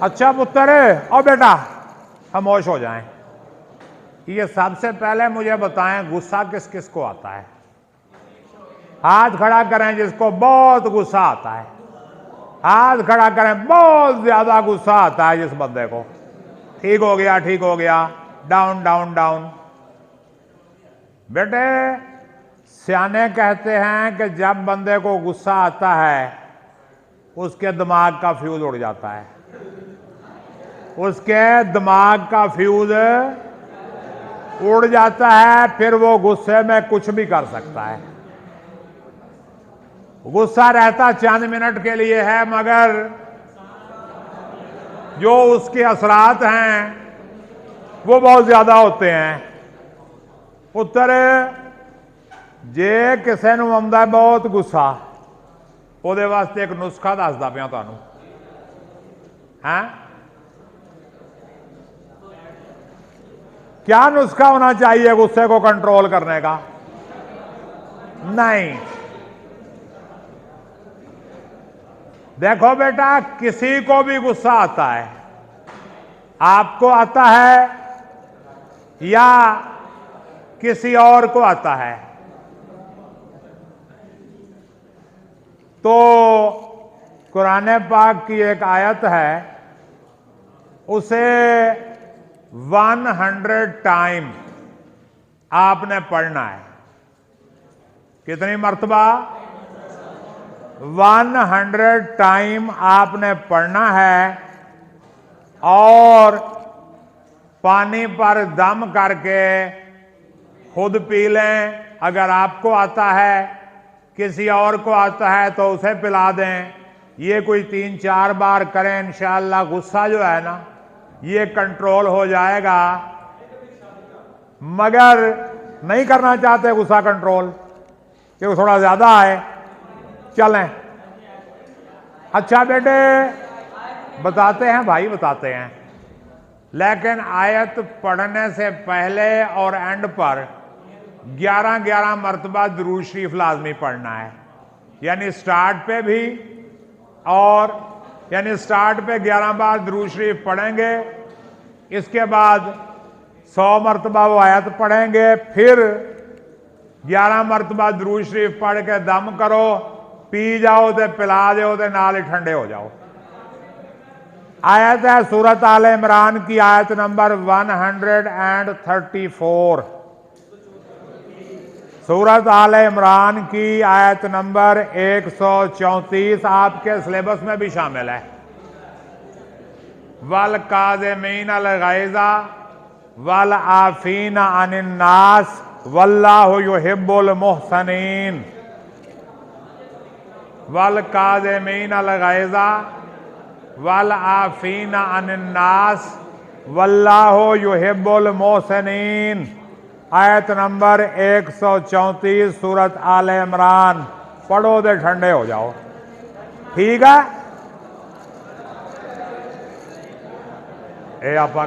अच्छा पुत्र, और बेटा खामोश हो जाएं। ये सबसे पहले मुझे बताएं, गुस्सा किस किस को आता है? हाथ खड़ा करें जिसको बहुत गुस्सा आता है। हाथ खड़ा करें, बहुत ज्यादा गुस्सा आता है जिस बंदे को। ठीक हो गया, ठीक हो गया। Down down down. बेटे, सियाने कहते हैं कि जब बंदे को गुस्सा आता है उसके दिमाग का फ्यूज उड़ जाता है। उसके दिमाग का फ्यूज उड़ जाता है, फिर वो गुस्से में कुछ भी कर सकता है। गुस्सा रहता चंद मिनट के लिए है, मगर जो उसके असरात हैं वो बहुत ज्यादा होते हैं। पुत्र, जे किसी नूं आउंदा बहुत गुस्सा, ਉਹਦੇ वास्ते एक नुस्खा दसदा पिया तुहानूं। हैं? क्या नुस्खा होना चाहिए गुस्से को कंट्रोल करने का? नहीं। देखो बेटा, किसी को भी गुस्सा आता है, आपको आता है या किसी और को आता है, तो कुरान पाक की एक आयत है, उसे 100 टाइम आपने पढ़ना है। कितनी मर्तबा? 100 टाइम आपने पढ़ना है, और पानी पर दम करके खुद पी लें। अगर आपको आता है, किसी और को आता है तो उसे पिला दें। ये कोई 3-4 बार करें, इंशाअल्लाह गुस्सा जो है ना ये कंट्रोल हो जाएगा। मगर नहीं करना चाहते गुस्सा कंट्रोल, क्योंकि थोड़ा ज्यादा है, चलें। अच्छा बेटे, बताते हैं भाई, बताते हैं, लेकिन आयत पढ़ने से पहले और एंड पर 11-11 मरतबा दुरूद शरीफ लाजमी पढ़ना है। यानी स्टार्ट पे भी, और यानी स्टार्ट पे 11 बार दुरूद शरीफ पढ़ेंगे, इसके बाद 100 मरतबा वो आयत पढ़ेंगे, फिर 11 मरतबा दुरूद शरीफ पढ़ के दम करो, पी जाओ तो पिला दो, तो नाल ही ठंडे हो जाओ। आयत है सूरत आले इमरान की आयत नंबर 134। सूरत आले इमरान की आयत नंबर 134 आपके सिलेबस में भी शामिल है। वल काज़िमीन अल गैज़ा वल आफीन अनिन नास वल्लाहु युहिब्बुल मुहसिनीन। वल काज़िमीन अल गैज़ा वल आफीन अनिन नास वल्लाहु युहिब्बुल मुहसिनीन। आयत नंबर 134 सूरत आले इमरान। पढ़ो दे ठंडे हो जाओ। ठीक है? ए आपा